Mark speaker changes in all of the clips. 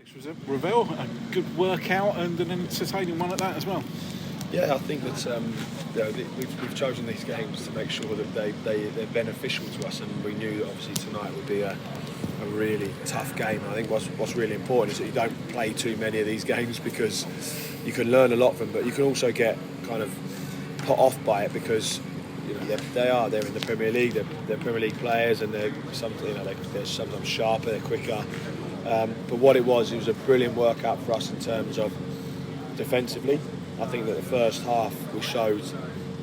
Speaker 1: Which was a Revell, a good workout and an entertaining one at that as well.
Speaker 2: Yeah, I think that we've chosen these games to make sure that they're beneficial to us, and we knew that obviously tonight would be a really tough game. And I think what's really important is that you don't play too many of these games, because you can learn a lot from them, but you can also get kind of put off by it, because they're in the Premier League, they're Premier League players, and they're sometimes sharper, they're quicker. But what it was a brilliant workout for us in terms of defensively. I think that the first half we showed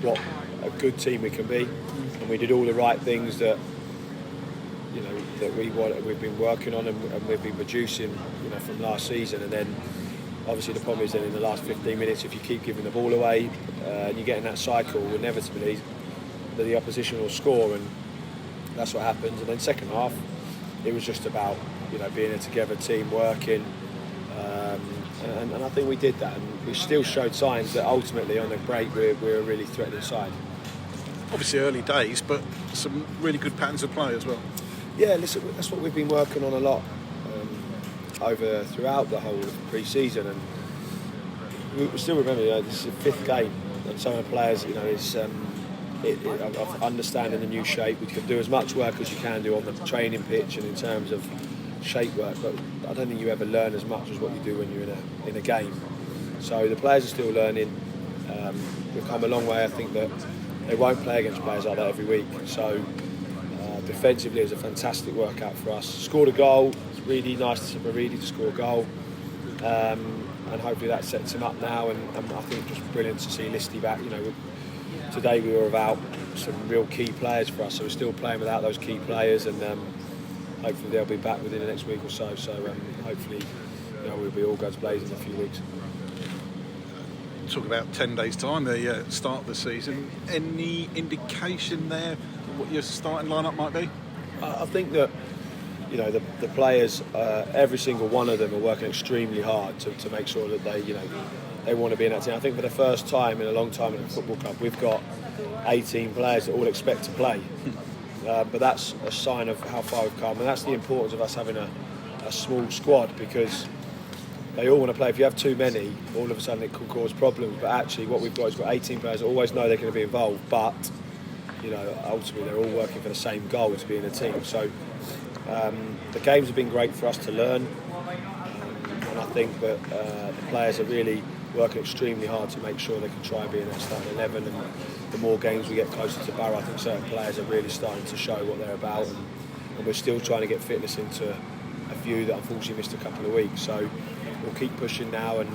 Speaker 2: what a good team we can be, and we did all the right things that we've been working on and we've been producing from last season. And then obviously the problem is that in the last 15 minutes, if you keep giving the ball away and you get in that cycle, inevitably the opposition will score, and that's what happens. And then second half, it was just about being a together team, working, and I think we did that, and we still showed signs that ultimately on the break we're a really threatening side.
Speaker 1: Obviously early days, but some really good patterns of play as well.
Speaker 2: Yeah, listen, that's what we've been working on a lot throughout the whole of pre-season, and we still remember this is the fifth game, and some of the players, of understanding the new shape. We can do as much work as you can do on the training pitch and in terms of shape work, but I don't think you ever learn as much as what you do when you're in a game. So the players are still learning. We've come a long way. I think that they won't play against players like that every week. So defensively, it was a fantastic workout for us. Scored a goal. It's really nice for Reedy to score a goal, and hopefully that sets him up now. And I think just brilliant to see Listy back. Today we were without some real key players for us, so we're still playing without those key players, and hopefully they'll be back within the next week or so. So hopefully we'll be all guns blazing in a few weeks.
Speaker 1: Talk about 10 days' time, the start of the season. Any indication there what your starting lineup might be?
Speaker 2: I think that the players, every single one of them are working extremely hard to make sure that they want to be in that team. I think for the first time in a long time at the football club, we've got 18 players that all expect to play. But that's a sign of how far we've come, and that's the importance of us having a small squad, because they all want to play. If you have too many, all of a sudden it could cause problems. But actually what we've got is 18 players that always know they're going to be involved, but ultimately they're all working for the same goal, to be in a team. So the games have been great for us to learn, and I think that the players are really working extremely hard to make sure they can try and be in that starting 11. And the more games we get closer to Borough, I think certain players are really starting to show what they're about, and we're still trying to get fitness into a few that unfortunately missed a couple of weeks. So we'll keep pushing now, and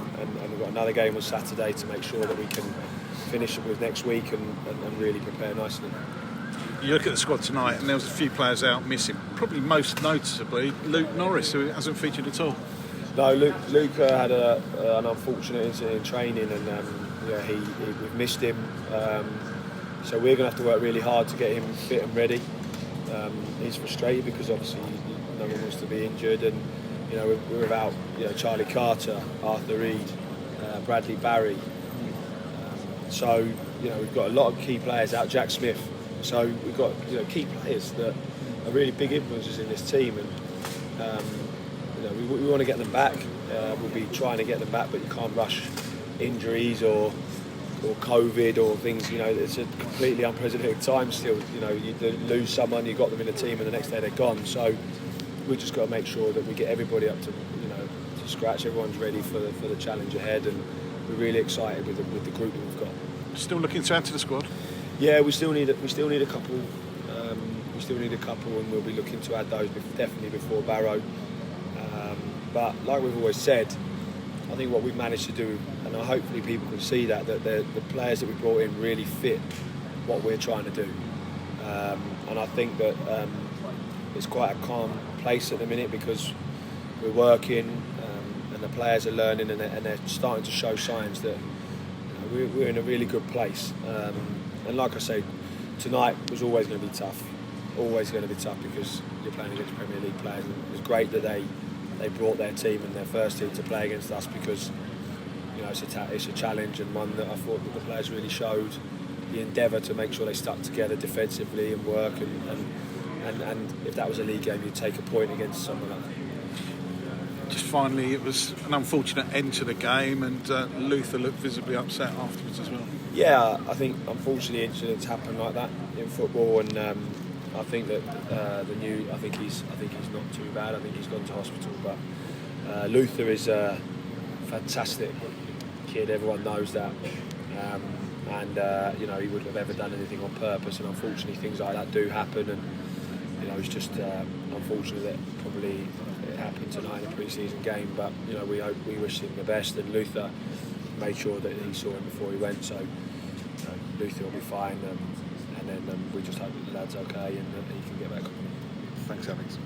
Speaker 2: we've got another game on Saturday to make sure that we can finish it with next week and really prepare nicely.
Speaker 1: You look at the squad tonight, and there was a few players out missing, probably most noticeably Luke Norris, who hasn't featured at all.
Speaker 2: No, Luke had an unfortunate incident in training, and we've missed him. So we're going to have to work really hard to get him fit and ready. He's frustrated because obviously no one wants to be injured, and we're without Charlie Carter, Arthur Reed, Bradley Barry. So we've got a lot of key players out. Jack Smith. So we've got key players that are really big influences in this team, and we want to get them back. We'll be trying to get them back, but you can't rush injuries or COVID or things. It's a completely unprecedented time still. You lose someone, you got them in a team, and the next day they're gone. So we just got to make sure that we get everybody up to scratch. Everyone's ready for the challenge ahead, and we're really excited with the group that we've got.
Speaker 1: Still looking to add to the squad?
Speaker 2: Yeah, we still need a couple. And we'll be looking to add those definitely before Barrow. But like we've always said, I think what we've managed to do, and hopefully people can see that the players that we brought in really fit what we're trying to do. And I think that it's quite a calm place at the minute, because we're working and the players are learning, and they're starting to show signs that we're in a really good place. And like I say, tonight was always going to be tough. Always going to be tough, because you're playing against Premier League players. And it was great that they brought their team and their first team to play against us, because it's a challenge, and one that I thought that the players really showed the endeavour to make sure they stuck together defensively and work, and if that was a league game, you'd take a point against someone like that.
Speaker 1: Just finally, it was an unfortunate end to the game, and Luther looked visibly upset afterwards as well.
Speaker 2: Yeah, I think unfortunately incidents happen like that in football, and I think that I think he's not too bad. I think he's gone to hospital, but Luther is a fantastic kid. Everyone knows that, and you know, he wouldn't have ever done anything on purpose. And unfortunately, things like that do happen, and you know, it's just unfortunate that probably it happened tonight in a pre-season game. But you know, we wish him the best, and Luther made sure that he saw him before he went. So Luther will be fine, and then we just hope that the lad's okay and he can get back on.
Speaker 1: Thanks, Alex.